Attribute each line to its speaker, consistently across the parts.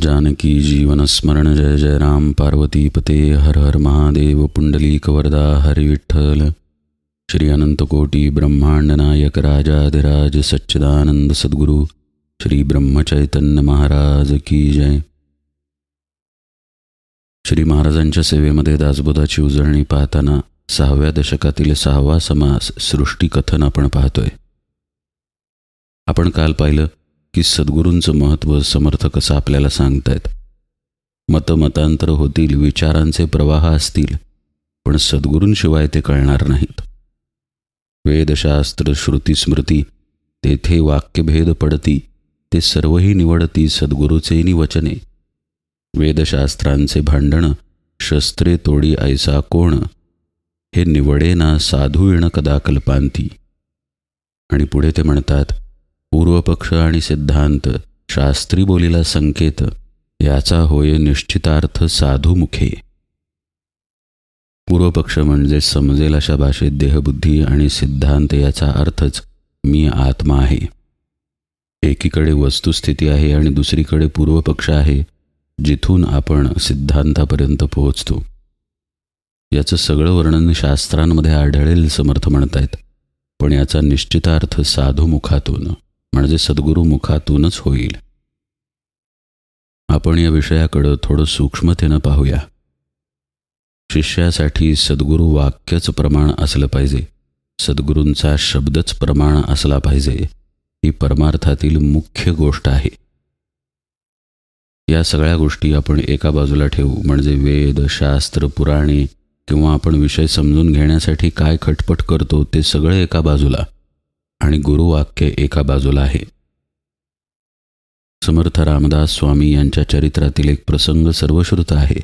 Speaker 1: जानकी जीवन स्मरण जय जय राम पार्वती पते हर हर महादेव पुंडलीक वरदा हरि विठ्ठल श्री अनंतकोटी ब्रह्मांड नायक राजाधिराज सच्चिदानंद सद्गुरु श्री ब्रह्मचैतन्य महाराज की जय. श्री महाराजांच्या सेवेमध्ये दासबोधाची उजळणी पाहताना 6व्या दशकातील 6वा समास सृष्टीकथन आपण पाहतोय. आपण काल पाहिलं की सद्गुरूंचं महत्त्व समर्थ कसं आपल्याला सांगतायत. मतमतांतर होतील, विचारांचे प्रवाह असतील, पण सद्गुरूंशिवाय ते कळणार नाहीत. वेदशास्त्र श्रुती स्मृती तेथे वाक्यभेद पडती, ते सर्वही निवडती सद्गुरूचे निवचने. वेदशास्त्रांचे भांडण शस्त्रे तोडी ऐसा कोण, हे निवडेना साधू येण कदा कल्पांती. आणि पुढे ते म्हणतात, पूर्वपक्ष आणि सिद्धांत शास्त्री बोलीला संकेत, याचा होय निश्चितार्थ साधू मुखे. पूर्वपक्ष म्हणजे समजेल अशा भाषेत देहबुद्धी, आणि सिद्धांत याचा अर्थच मी आत्मा आहे. एकीकडे वस्तुस्थिती आहे आणि दुसरीकडे पूर्वपक्ष आहे, जिथून आपण सिद्धांतापर्यंत पोहोचतो. याचं सगळं वर्णन शास्त्रांमध्ये आढळेल समर्थ म्हणतायत, पण याचा निश्चितार्थ साधू मुखातून म्हणजे सद्गुरू मुखातूनच होईल. आपण या विषयाकडं थोडं सूक्ष्मतेनं पाहूया. शिष्यासाठी सद्गुरू वाक्यच प्रमाण असलं पाहिजे, सद्गुरूंचा शब्दच प्रमाण असला पाहिजे, ही परमार्थातील मुख्य गोष्ट आहे. या सगळ्या गोष्टी आपण एका बाजूला ठेवू, म्हणजे वेद शास्त्र पुराणे किंवा आपण विषय समजून घेण्यासाठी काय खटपट करतो ते सगळे एका बाजूला, आणि गुरुवाक्य एका बाजूला आहे. समर्थ रामदास स्वामी यांच्या चरित्रातील एक प्रसंग सर्वश्रुत आहे.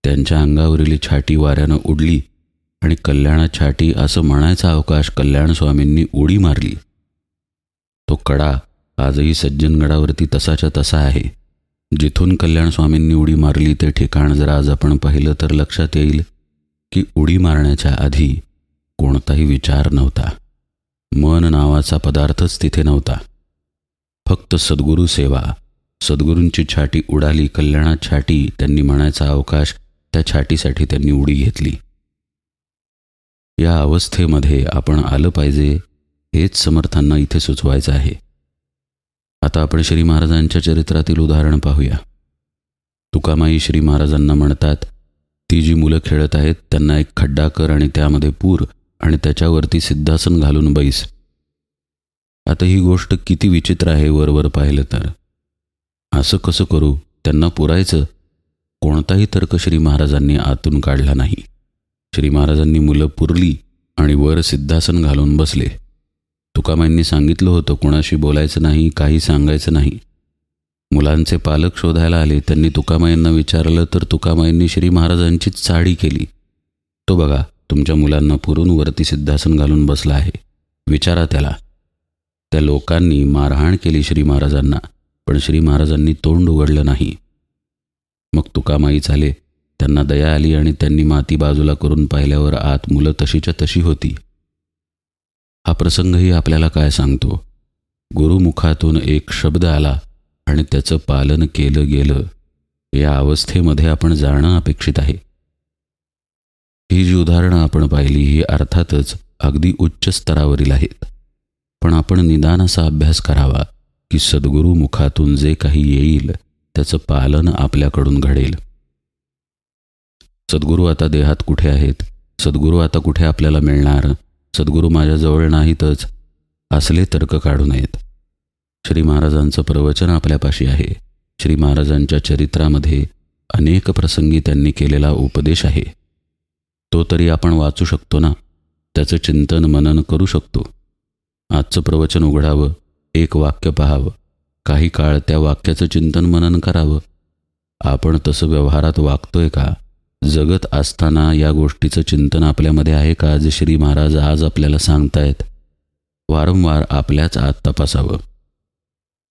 Speaker 1: त्यांच्या अंगावरील छाटी वाऱ्यानं उडली आणि कल्याणा छाटी असं म्हणायचा अवकाश कल्याण स्वामींनी उडी मारली. तो कडा आजही सज्जनगडावरती तसाच्या तसा आहे. जिथून कल्याण स्वामींनी उडी मारली ते ठिकाण जर आज आपण पाहिलं तर लक्षात येईल की उडी मारण्याच्या आधी कोणताही विचार नव्हता, मन नावाचा पदार्थच तिथे नव्हता. फक्त सद्गुरू सेवा. सद्गुरूंची छाटी उडाली, कल्याणात छाटी त्यांनी म्हणायचा अवकाश, त्या छाटीसाठी त्यांनी उडी घेतली. या अवस्थेमध्ये आपण आलं पाहिजे, हेच समर्थांना इथे सुचवायचं आहे. आता आपण श्री महाराजांच्या चरित्रातील उदाहरण पाहूया. तुकामाई श्री महाराजांना म्हणतात, ती जी मुलं खेळत आहेत त्यांना एक खड्डा कर आणि त्यामध्ये पूर आणि त्याच्यावरती सिद्धासन घालून बैस. आता ही गोष्ट किती विचित्र आहे वरवर पाहिलं तर. असं कसं करू, त्यांना पुरायचं? कोणताही तर्क श्री महाराजांनी आतून काढला नाही. श्री महाराजांनी मुलं पुरली आणि वर सिद्धासन घालून बसले. तुकामाईंनी सांगितलं होतं कोणाशी बोलायचं नाही, काही सांगायचं नाही. मुलांचे पालक शोधायला आले. त्यांनी तुकामाईंना विचारलं तर तुकामाईंनी श्री महाराजांचीच चाडी केली. तो बघा, तुमच्या मुलांना पुरून वरती सिद्धासन घालून बसला आहे, विचारा त्याला. त्या लोकांनी मारहाण केली श्री महाराजांना, पण श्री महाराजांनी तोंड उघडलं नाही. मग तुकामाई झाले. त्यांना दया आली आणि त्यांनी माती बाजूला करून पाहिल्यावर आत मुलं तशीच्या तशी होती. हा प्रसंगही आपल्याला काय सांगतो? गुरुमुखातून एक शब्द आला आणि त्याचं पालन केलं गेलं, या अवस्थेमध्ये आपण जाणं अपेक्षित आहे. ही जी उदाहरणं आपण पाहिली ही अर्थातच अगदी उच्च स्तरावरील आहेत, पण आपण निदान असा अभ्यास करावा की सद्गुरू मुखातून जे काही येईल त्याचं पालन आपल्याकडून घडेल. सद्गुरू आता देहात कुठे आहेत? सद्गुरू आता कुठे आपल्याला मिळणार? सद्गुरू माझ्याजवळ नाहीतच, असले तर्क काढू नयेत. श्री महाराजांचं प्रवचन आपल्यापाशी आहे. श्री महाराजांच्या चरित्रामध्ये अनेक प्रसंगी त्यांनी केलेला उपदेश आहे. तो तरी आपण वाचू शकतो ना, त्याचं चिंतन मनन करू शकतो. आजचं प्रवचन उघडावं, एक वाक्य पाहावं, काही काळ त्या वाक्याचं चिंतन मनन करावं. आपण तसं व्यवहारात वागतोय का? जगत असताना या गोष्टीचं चिंतन आपल्यामध्ये आहे का, जे श्री महाराज आज आपल्याला सांगतायत? वारंवार आपल्याच आत तपासावं.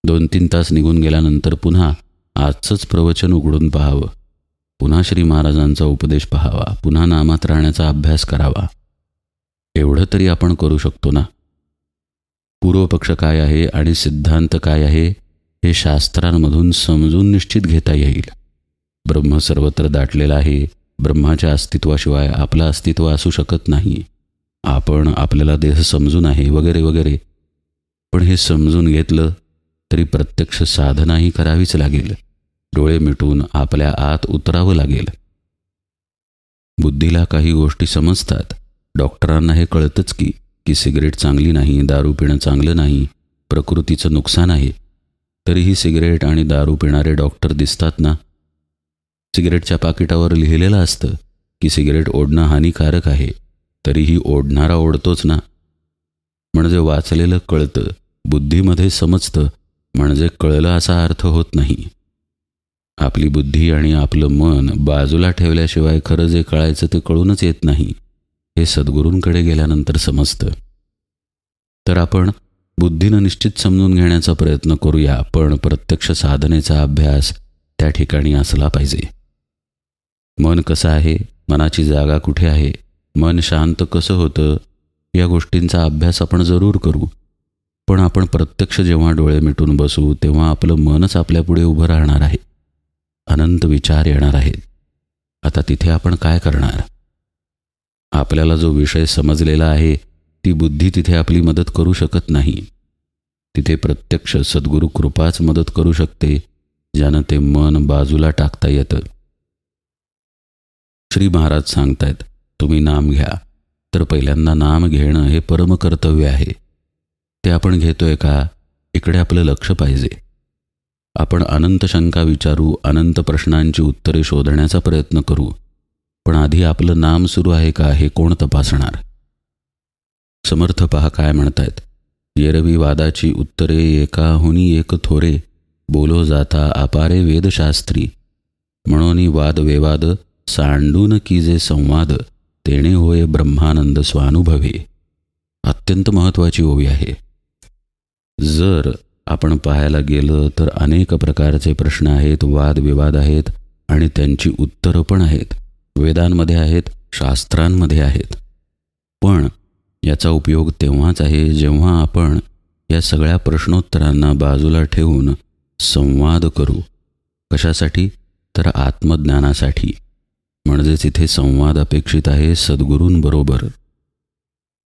Speaker 1: 2-3 तास निघून गेल्यानंतर पुन्हा आजचंच प्रवचन उघडून पाहावं, पुन्हा श्री महाराजांचा उपदेश पाहावा, पुन्हा नामात राहण्याचा अभ्यास करावा. एवढं तरी आपण करू शकतो ना. पूर्वपक्ष काय आहे आणि सिद्धांत काय आहे हे शास्त्रांमधून समजून निश्चित घेता येईल. ब्रह्म सर्वत्र दाटलेला आहे. ब्रह्माच्या अस्तित्वाशिवाय आपलं अस्तित्व असू शकत नाही. आपल्याला देह समजून आहे वगैरे वगैरे. पण हे समजून घेतलं तरी प्रत्यक्ष साधनाही करावीच लागेल. डोळे मिटून आपल्या आत उतरावं लागेल. बुद्धीला काही गोष्टी समजतात. डॉक्टरांना हे कळतंच की सिगरेट चांगली नाही, दारू पिणं चांगलं नाही, प्रकृतीचं नुकसान आहे. तरीही सिगरेट आणि दारू पिणारे डॉक्टर दिसतात ना. सिगरेटच्या पाकिटावर लिहिलेलं असतं की सिगरेट ओढणं हानिकारक आहे, तरीही ओढणारा ओढतोच ना. म्हणजे वाचलेलं कळतं, बुद्धीमध्ये समजतं, म्हणजे कळलं असा अर्थ होत नाही. आपली बुद्धी आणि आपलं मन बाजूला ठेवल्याशिवाय खरं जे कळायचं ते कळूनच येत नाही. हे सद्गुरूंकडे गेल्यानंतर समजतं. तर आपण बुद्धीनं निश्चित समजून घेण्याचा प्रयत्न करूया, पण प्रत्यक्ष साधनेचा अभ्यास त्या ठिकाणी असला पाहिजे. मन कसं आहे, मनाची जागा कुठे आहे, मन शांत कसं होतं, या गोष्टींचा अभ्यास आपण जरूर करू. पण आपण प्रत्यक्ष जेव्हा डोळे मिटून बसू तेव्हा आपलं मनच आपल्यापुढे उभं राहणार आहे. अनंत विचार येणार आहेत. आता तिथे आपण काय करणार? आपल्याला जो विषय समजलेला आहे ती बुद्धी तिथे आपली मदत करू शकत नाही. तिथे प्रत्यक्ष सद्गुरू कृपाच मदत करू शकते, ज्यानं ते मन बाजूला टाकता येतं. श्री महाराज सांगतायत, तुम्ही नाम घ्या. तर पहिल्यांदा नाम घेणं हे परमकर्तव्य आहे. ते आपण घेतोय का, इकडे आपलं लक्ष पाहिजे. आपण अनंत शंका विचारू, अनंत प्रश्नांची उत्तरे शोधण्याचा प्रयत्न करू. पण आधी आपलं नाम सुरू आहे का हे कोण तपासणार? समर्थ पहा काय म्हणतायत. येरवी वादाची उत्तरे एकाहुनी एक थोरे, बोलो जाता अपारे वेदशास्त्री. म्हणून वाद वेवाद सांडून की जे संवाद, तेणे होय ब्रह्मानंद स्वानुभवे. अत्यंत महत्त्वाची ओवी आहे. जर आपण पाहायला गेलं तर अनेक प्रकारचे प्रश्न आहेत, वादविवाद आहेत आणि त्यांची उत्तरं पण आहेत. वेदांमध्ये आहेत, शास्त्रांमध्ये आहेत. पण याचा उपयोग तेव्हाच आहे जेव्हा आपण या सगळ्या प्रश्नोत्तरांना बाजूला ठेवून संवाद करू. कशासाठी? तर आत्मज्ञानासाठी. म्हणजेच इथे संवाद अपेक्षित आहे सद्गुरूंबरोबर.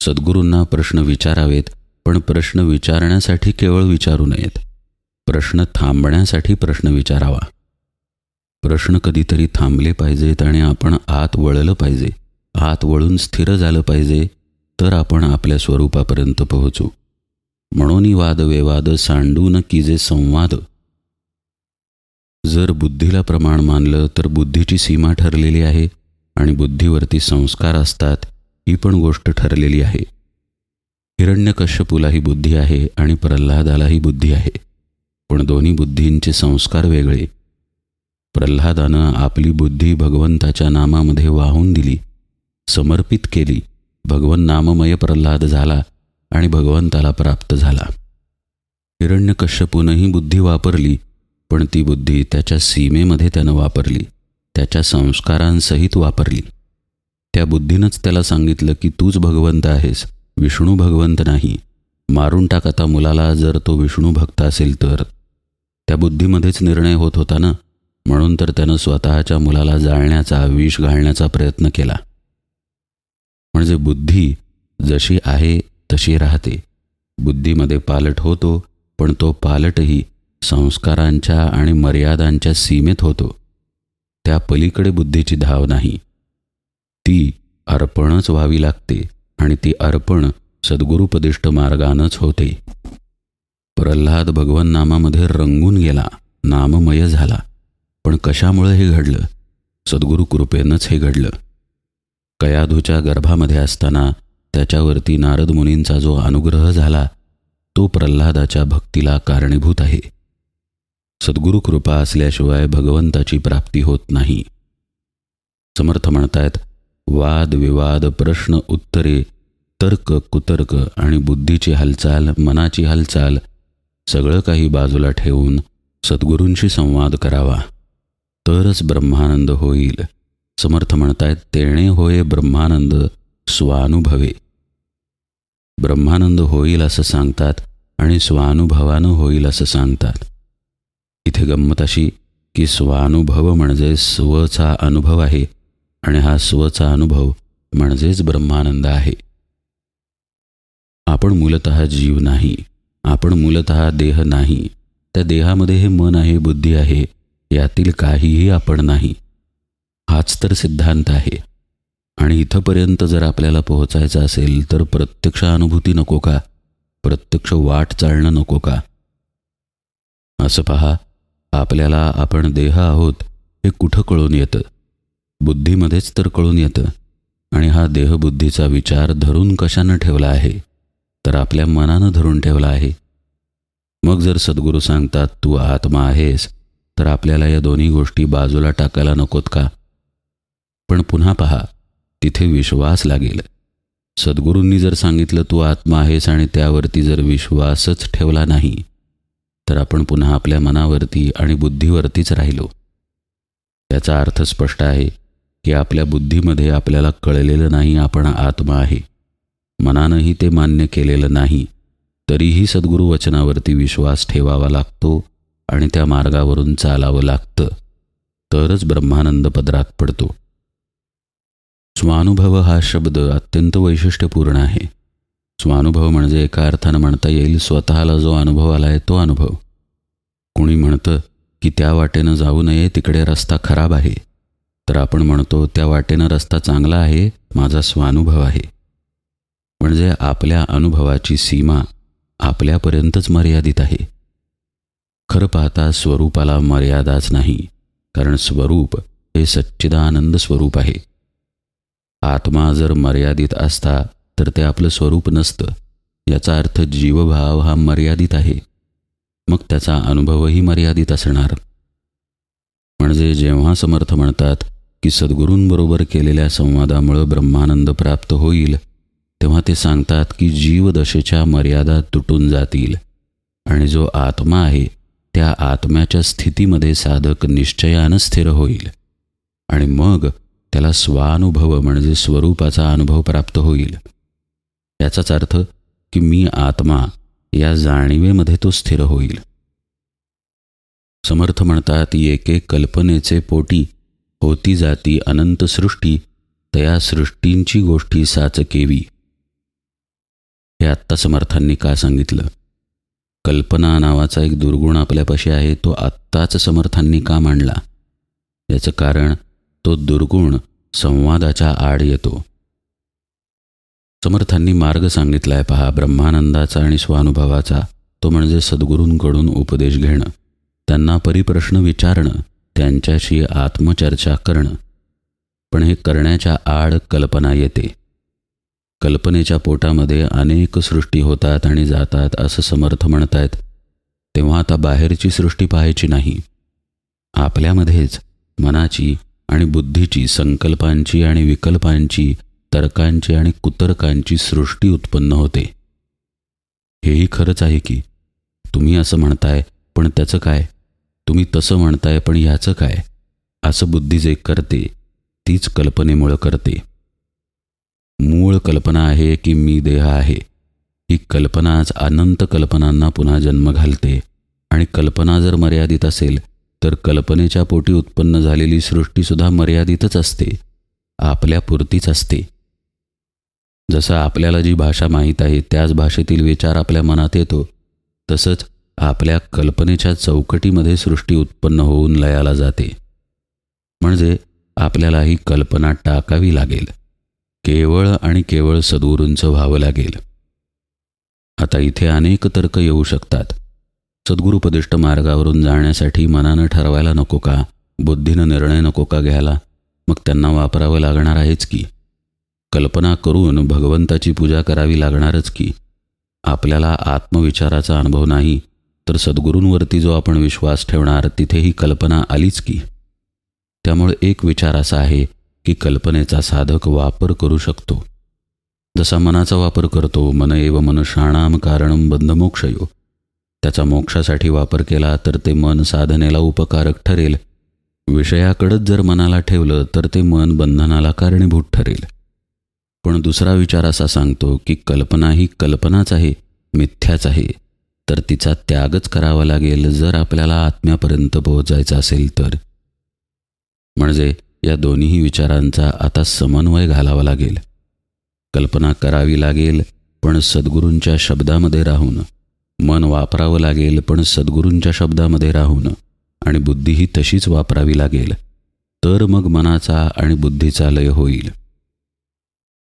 Speaker 1: सद्गुरूंना प्रश्न विचारावेत, पण प्रश्न विचारण्यासाठी केवळ विचारू नयेत. प्रश्न थांबण्यासाठी प्रश्न विचारावा. प्रश्न कधीतरी थांबले पाहिजेत आणि आपण आत वळलं पाहिजे. आत वळून स्थिर झालं पाहिजे, तर आपण आपल्या स्वरूपापर्यंत पोहोचू. म्हणून वादविवाद सांडून की जे संवाद. जर बुद्धीला प्रमाण मानलं तर बुद्धीची सीमा ठरलेली आहे आणि बुद्धीवरती संस्कार असतात, ही पण गोष्ट ठरलेली आहे. हिरण्यकश्यपूलाही बुद्धी आहे आणि प्रल्हादालाही बुद्धी आहे, पण दोन्ही बुद्धींचे संस्कार वेगळे. प्रल्हादानं आपली बुद्धी भगवंताच्या नामामध्ये वाहून दिली, समर्पित केली. भगवन नाममय प्रल्हाद झाला आणि भगवंताला प्राप्त झाला. हिरण्यकश्यपूनंही बुद्धी वापरली, पण ती बुद्धी त्याच्या सीमेमध्ये त्यानं वापरली, त्याच्या संस्कारांसहित वापरली. त्या बुद्धीनंच त्याला सांगितलं की तूच भगवंत आहेस, विष्णू भगवंत नाही. मारून टाक आता मुलाला, जर तो विष्णू भक्त असेल तर. त्या बुद्धीमध्येच निर्णय होत होता ना. म्हणून तर त्यानं स्वतःच्या मुलाला जाळण्याचा, विष घालण्याचा प्रयत्न केला. म्हणजे बुद्धी जशी आहे तशी राहते. बुद्धीमध्ये पालट होतो, पण तो पालटही संस्कारांच्या आणि मर्यादांच्या सीमेत होतो. त्या पलीकडे बुद्धीची धाव नाही. ती अर्पणच व्हावी लागते आणि ती अर्पण सद्गुरुपदिष्ट मार्गानंच होते. प्रल्हाद भगवन नामामध्ये रंगून गेला, नाममय झाला. पण कशामुळे हे घडलं? सद्गुरु कृपेनंच हे घडलं. कयाधूच्या गर्भामध्ये असताना त्याच्यावरती नारद मुनींचा जो अनुग्रह झाला तो प्रल्हादाच्या भक्तीला कारणीभूत आहे. सद्गुरु कृपा असल्याशिवाय भगवंताची प्राप्ती होत नाही. समर्थ म्हणतायत, वाद विवाद प्रश्न उत्तरे, तर्क कुतर्क आणि बुद्धीची हालचाल, मनाची हालचाल सगळं काही बाजूला ठेवून सद्गुरूंशी संवाद करावा, तरच ब्रह्मानंद होईल. समर्थ म्हणतायत, तेणे होय ब्रह्मानंद स्वानुभवे. ब्रह्मानंद होईल असं सांगतात आणि स्वानुभवानं होईल असं सांगतात. इथे गंमत अशी की स्वानुभव म्हणजे स्वचा अनुभव आहे आणि हा स्वचा अनुभव म्हणजेच ब्रह्मानंद आहे. आपण मूलतः जीव नाही, आपण मूलतः देह नाही. त्या देहामध्ये हे मन आहे, बुद्धी आहे, यातील काहीही आपण नाही. हाच तर सिद्धांत आहे. आणि इथंपर्यंत जर आपल्याला पोहोचायचं असेल तर प्रत्यक्ष अनुभूती नको का? प्रत्यक्ष वाट चालणं नको का? असं पहा, आपल्याला आपण देह आहोत हे कुठं कळून येतं? बुद्धीमध्येच तर कळून येतं. आणि हा देहबुद्धीचा विचार धरून कशानं ठेवला आहे? तर आपल्या मनानं धरून ठेवला आहे. मग जर सद्गुरू सांगतात तू आत्मा आहेस, तर आपल्याला या दोन्ही गोष्टी बाजूला टाकायला नकोत का? पण पुन्हा पहा, तिथे विश्वास लागेल. सद्गुरूंनी जर सांगितलं तू आत्मा आहेस आणि त्यावरती जर विश्वासच ठेवला नाही, तर आपण पुन्हा आपल्या मनावरती आणि बुद्धीवरतीच राहिलो. त्याचा अर्थ स्पष्ट आहे की आपल्या बुद्धीमध्ये आपल्याला कळलेलं नाही आपण आत्मा आहे. मनानंही ते मान्य केलेलं नाही, तरीही सद्गुरू वचनावरती विश्वास ठेवावा लागतो आणि त्या मार्गावरून चालावं लागतं. तरच ब्रह्मानंद पदरात पडतो. स्वानुभव हा शब्द अत्यंत वैशिष्ट्यपूर्ण आहे. स्वानुभव म्हणजे एका अर्थानं म्हणता येईल स्वतःला जो अनुभव आला आहे तो अनुभव. कोणी म्हणतं की त्या वाटेनं जाऊ नये, तिकडे रस्ता खराब आहे, तर आपण म्हणतो त्या वाटेनं रस्ता चांगला आहे, माझा स्वानुभव आहे. म्हणजे आपल्या अनुभवाची सीमा आपल्यापर्यंतच मर्यादित आहे. खरं पाहता स्वरूपाला मर्यादाच नाही, कारण स्वरूप हे सच्चिदानंद स्वरूप आहे. आत्मा जर मर्यादित असता तर ते आपलं स्वरूप नसतं. याचा अर्थ जीवभाव हा मर्यादित आहे, मग त्याचा अनुभवही मर्यादित असणार. म्हणजे जेव्हा समर्थ म्हणतात की सद्गुरूंबरोबर केलेल्या संवादामुळं ब्रह्मानंद प्राप्त होईल, तेव्हा ते सांगतात की जीवदशेच्या मर्यादा तुटून जातील आणि जो आत्मा आहे त्या आत्म्याच्या स्थितीमध्ये साधक निश्चयानं स्थिर होईल आणि मग त्याला स्वानुभव म्हणजे स्वरूपाचा अनुभव प्राप्त होईल. याचाच अर्थ की मी आत्मा या जाणीवेमध्ये तो स्थिर होईल. समर्थ म्हणतात येके कल्पनेचे पोटी होती जाती अनंत सृष्टी, तया सृष्टींची गोष्टी साचकेवी. हे आत्ता समर्थांनी का सांगितलं? कल्पना नावाचा एक दुर्गुण आपल्यापाशी आहे, तो आत्ताच समर्थांनी का मांडला? याचं कारण तो दुर्गुण संवादाच्या आड येतो. समर्थांनी मार्ग सांगितला आहे पहा, ब्रह्मानंदाचा आणि स्वानुभवाचा. तो म्हणजे सद्गुरूंकडून उपदेश घेणं, त्यांना परिप्रश्न विचारणं, त्यांच्याशी आत्मचर्चा करणं. पण हे करण्याच्या आड कल्पना येते. कल्पनेच्या पोटामध्ये अनेक सृष्टी होतात आणि जातात असं समर्थ म्हणतायत. तेव्हा आता बाहेरची सृष्टी पाहायची नाही, आपल्यामध्येच मनाची आणि बुद्धीची, संकल्पांची आणि विकल्पांची, तर्कांची आणि कुतर्कांची सृष्टी उत्पन्न होते. हेही खरंच आहे की तुम्ही असं म्हणताय पण त्याचं काय, तुम्ही तसं म्हणताय पण ह्याचं काय, असं बुद्धी जे करते तीच कल्पनेमुळं करते. मूळ कल्पना आहे की मी देह आहे. ही कल्पनाच अनंत कल्पनांना पुन्हा जन्म घालते आणि कल्पना जर मर्यादित असेल तर कल्पनेच्या पोटी उत्पन्न झालेली सृष्टीसुद्धा मर्यादितच असते, आपल्यापुरतीच असते. जसं आपल्याला जी भाषा माहीत आहे त्याच भाषेतील विचार आपल्या मनात येतो, तसंच आपल्या कल्पनेच्या चौकटीमध्ये सृष्टी उत्पन्न होऊन लयाला जाते. म्हणजे आपल्याला ही कल्पना टाकावी लागेल, केवळ आणि केवळ सद्गुरूंचं व्हावं लागेल. आता इथे अनेक तर्क येऊ शकतात. सद्गुरुपदिष्ट मार्गावरून जाण्यासाठी मनानं ठरवायला नको का, बुद्धीनं निर्णय नको का घ्यायला? मग त्यांना वापरावं लागणार आहेच की. कल्पना करून भगवंताची पूजा करावी लागणारच की. आपल्याला आत्मविचाराचा अनुभव नाही तर सद्गुरूंवरती जो आपण विश्वास ठेवणार तिथेही कल्पना आलीच की. त्यामुळे एक विचार असा आहे की कल्पनेचा साधक वापर करू शकतो. जसा मनाचा वापर करतो, मन एव मनुष्याणाम कारणम बंधमोक्षयो, त्याचा मोक्षासाठी वापर केला तर ते मन साधनेला उपकारक ठरेल. विषयाकडेच जर मनाला ठेवलं तर ते मन बंधनाला कारणीभूत ठरेल. पण दुसरा विचार असा सांगतो की कल्पना ही कल्पनाच आहे, मिथ्याच आहे. तर तिचा त्यागच करावा लागेल जर आपल्याला आत्म्यापर्यंत पोहोचायचं असेल तर. म्हणजे या दोन्ही विचारांचा आता समन्वय घालावा लागेल. कल्पना करावी लागेल पण सद्गुरूंच्या शब्दामध्ये राहून, मन वापरावं लागेल पण सद्गुरूंच्या शब्दामध्ये राहून, आणि बुद्धीही तशीच वापरावी लागेल. तर मग मनाचा आणि बुद्धीचा लय होईल.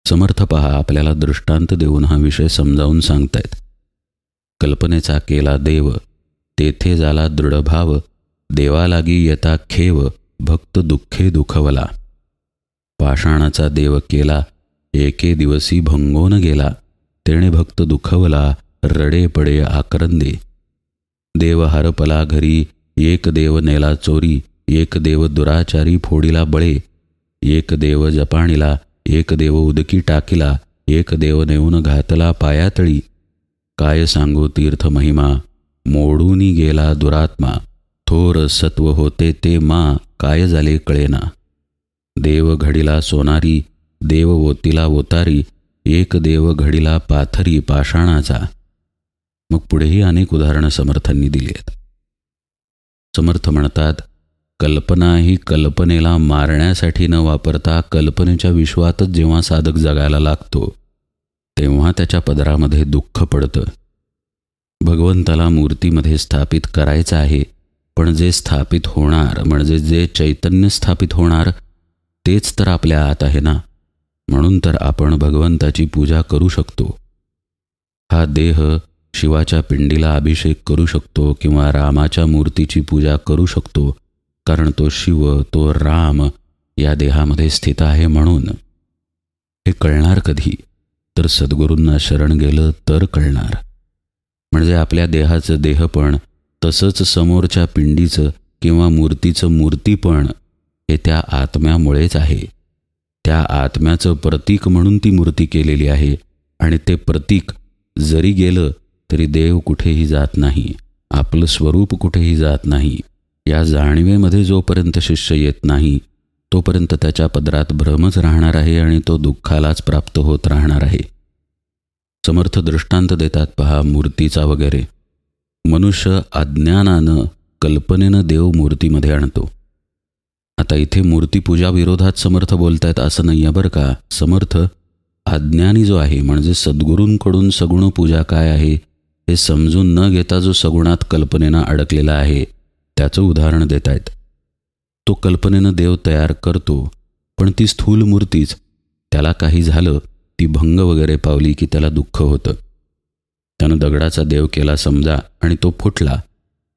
Speaker 1: समर्थ पहा आपल्याला दृष्टांत देऊन हा विषय समजावून सांगतायत. कल्पनेचा केला देव, तेथे झाला दृढभाव, देवालागी येता खेव, भक्त दुःखे दुखवला. पाषाणाचा देव केला, एके दिवसी भंगोन गेला, तेणे भक्त दुखवला, रडे पडे आकरंदे. देव हरपला घरी, एक देव नेला चोरी, एक देव दुराचारी फोडीला बळे, एक देव जपाणीला, एक देव उदकी टाकीला, एक देव नेऊन घातला पायातळी. काय सांगू तीर्थ महिमा, मोडूनी गेला दुरात्मा, थोर सत्व होते ते मा, काय झाले कळेना. देव घडीला सोनारी, देव ओतीला ओतारी, एक देव घडीला पाथरी पाषाणाचा. मग पुढेही अनेक उदाहरणं समर्थांनी दिली आहेत. समर्थ म्हणतात, कल्पना ही कल्पनेला मारण्यासाठी न वापरता कल्पनेच्या विश्वातच जेव्हा साधक जगायला लागतो तेव्हा त्याच्या पदरामध्ये दुःख पडतं. भगवंताला मूर्तीमध्ये स्थापित करायचं आहे, पण जे स्थापित होणार म्हणजे जे चैतन्य स्थापित होणार तेच तर आपल्या आत आहे ना. म्हणून तर आपण भगवंताची पूजा करू शकतो. हा देह शिवाच्या पिंडीला अभिषेक करू शकतो किंवा रामाच्या मूर्तीची पूजा करू शकतो, कारण तो शिव, तो राम या देहामध्ये स्थित आहे. म्हणून हे कळणार कधी, तर सद्गुरूंना शरण गेलं तर कळणार. म्हणजे आपल्या देहाचं देहपण, तसंच समोरच्या पिंडीचं किंवा मूर्तीचं मूर्तीपण हे त्या आत्म्यामुळेच आहे. त्या आत्म्याचं प्रतीक म्हणून ती मूर्ती केलेली आहे, आणि ते प्रतीक जरी गेलं तरी देव कुठेही जात नाही, आपलं स्वरूप कुठेही जात नाही. या जाणीवेमध्ये जोपर्यंत शिष्य येत नाही तोपर्यंत त्याच्या पदरात भ्रमच राहणार आहे आणि तो दुःखालाच प्राप्त होत राहणार आहे. समर्थ दृष्टांत देतात पहा मूर्तीचा वगैरे. मनुष्य अज्ञानानं कल्पनेनं देव मूर्तीमध्ये आणतो. आता इथे मूर्तीपूजा विरोधात समर्थ बोलतायत असं नाही आहे बरं का. समर्थ अज्ञानी जो आहे, म्हणजे सद्गुरूंकडून सगुण पूजा काय आहे हे समजून न घेता जो सगुणात कल्पनेनं अडकलेला आहे त्याचं उदाहरण देत आहेत. तो कल्पनेनं देव तयार करतो, पण ती स्थूल मूर्तीच, त्याला काही झालं, ती भंग वगैरे पावली की त्याला दुःख होतं. त्यानं दगडाचा देव केला समजा आणि तो फुटला,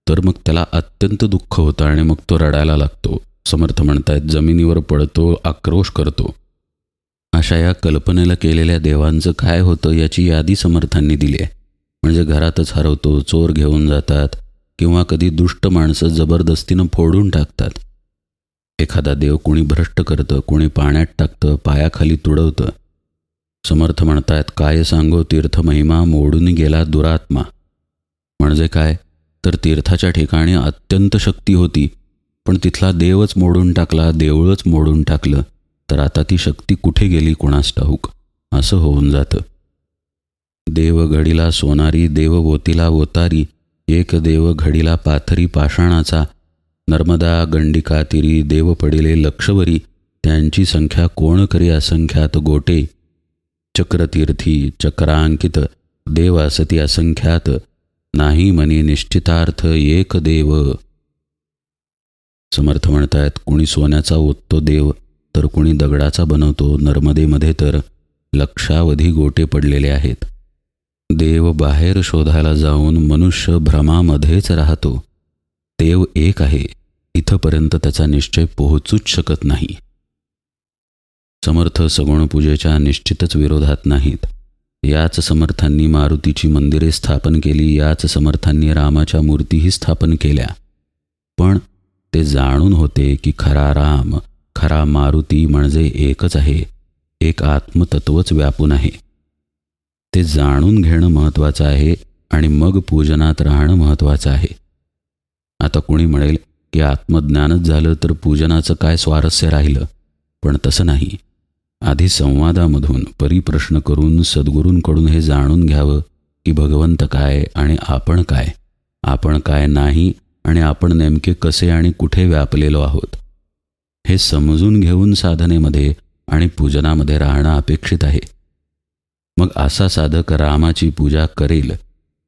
Speaker 1: तर मग त्याला अत्यंत दुःख होतं आणि मग तो रडायला लागतो. समर्थ म्हणतायत जमिनीवर पडतो, आक्रोश करतो. अशा या कल्पनेला केलेल्या देवांचं काय होतं याची यादी समर्थांनी दिली आहे. म्हणजे घरातच हरवतो, चोर घेऊन जातात, किंवा कधी दुष्ट माणसं जबरदस्तीनं फोडून टाकतात. एखादा देव कुणी भ्रष्ट करतं, कुणी पाण्यात टाकतं, पायाखाली तुडवतं. समर्थ म्हणतायत काय सांगो तीर्थ महिमा, मोडून गेला दुरात्मा. म्हणजे काय, तर तीर्थाच्या ठिकाणी अत्यंत शक्ती होती, पण तिथला देवच मोडून टाकला, देऊळच मोडून टाकलं, तर आता ती शक्ती कुठे गेली कोणास ठाऊक, असं होऊन जातं. देव घडीला सोनारी, देव ओतीला ओतारी, एक देव घडीला पाथरी पाषाणाचा. नर्मदा गंडिका तीरी, देव पडिले लक्षवरी, त्यांची संख्या कोण करी असंख्यात गोटे. चक्रतीर्थी चक्रांकित, देव असती असंख्यात, नाही मनी निश्चितार्थ एक देव. समर्थ म्हणतायत कुणी सोन्याचा ओततो देव, तर कुणी दगडाचा बनवतो. नर्मदेमध्ये तर लक्षावधी गोटे पडलेले आहेत. देव बाहेर शोधायला जाऊन मनुष्य भ्रमामध्येच राहतो. देव एक आहे इथपर्यंत त्याचा निश्चय पोहोचूच शकत नाही. समर्थ सगुण पूजेच्या निश्चितच विरोधात नाहीत. याच समर्थांनी मारुतीची मंदिरे स्थापन केली, याच समर्थांनी रामाच्या मूर्तीही स्थापन केल्या. पण ते जाणून होते की खरा राम, खरा मारुती म्हणजे एकच आहे, एक आत्मतत्वच व्यापून आहे. ते जाणून घेणं महत्त्वाचं आहे आणि मग पूजनात राहणं महत्त्वाचं आहे. आता कुणी म्हणेल की आत्मज्ञानच झालं तर पूजनाचं काय स्वारस्य राहिलं, पण तसं नाही. आधी संवादामधून परिप्रश्न करून सद्गुरूंकडून हे जाणून घ्यावं की भगवंत काय आणि आपण काय नाही आणि आपण नेमके कसे आणि कुठे व्यापलेलो आहोत हे समजून घेऊन साधनेमध्ये आणि पूजनामध्ये राहणं अपेक्षित आहे. मग असा साधक रामाची पूजा करेल,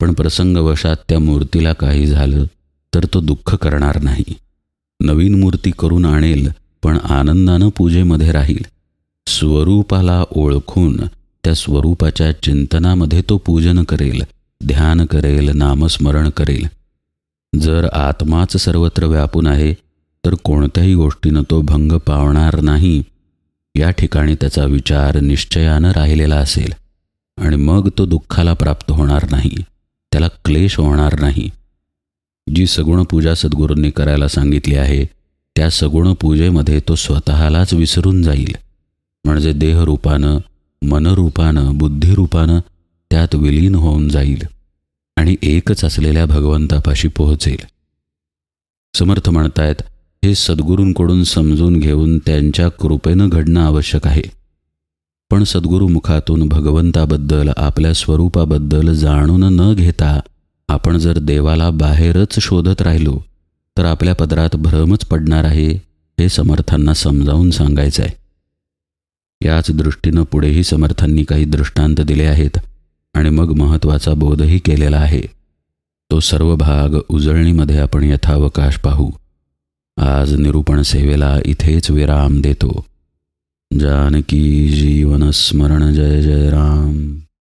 Speaker 1: पण प्रसंगवशात त्या मूर्तीला काही झालं तर तो दुःख करणार नाही. नवीन मूर्ती करून आणेल, पण आनंदानं पूजेमध्ये राहील. स्वरूपाला ओळखून त्या स्वरूपाच्या चिंतनामध्ये तो पूजन करेल, ध्यान करेल, नामस्मरण करेल. जर आत्माच सर्वत्र व्यापून आहे तर कोणत्याही गोष्टीनं तो भंग पावणार नाही. या ठिकाणी त्याचा विचार निश्चयानं राहिलेला असेल आणि मग तो दुःखाला प्राप्त होणार नाही, त्याला क्लेश होणार नाही. जी सगुण पूजा सद्गुरूंनी करायला सांगितली आहे त्या सगुण पूजेमध्ये तो स्वतःलाच विसरून जाईल. म्हणजे देहरूपानं, मनरूपानं, बुद्धिरूपानं त्यात विलीन होऊन जाईल आणि एकच असलेल्या भगवंतापाशी पोहोचेल. समर्थ म्हणतायत, हे सद्गुरूंकडून समजून घेऊन त्यांच्या कृपेनं घडणं आवश्यक आहे. पण सद्गुरू मुखातून भगवंताबद्दल, आपल्या स्वरूपाबद्दल जाणून न घेता आपण जर देवाला बाहेरच शोधत राहिलो तर आपल्या पदरात भ्रमच पडणार आहे, हे समर्थांना समजावून सांगायचं आहे. याच दृष्टीनं पुढेही समर्थांनी काही दृष्टांत दिले आहेत आणि मग महत्त्वाचा बोधही केलेला आहे. तो सर्व भाग उजळणीमध्ये आपण यथावकाश पाहू. आज निरूपण सेवेला इथेच विराम देतो. जानकी जीवन स्मरण. जय जय राम.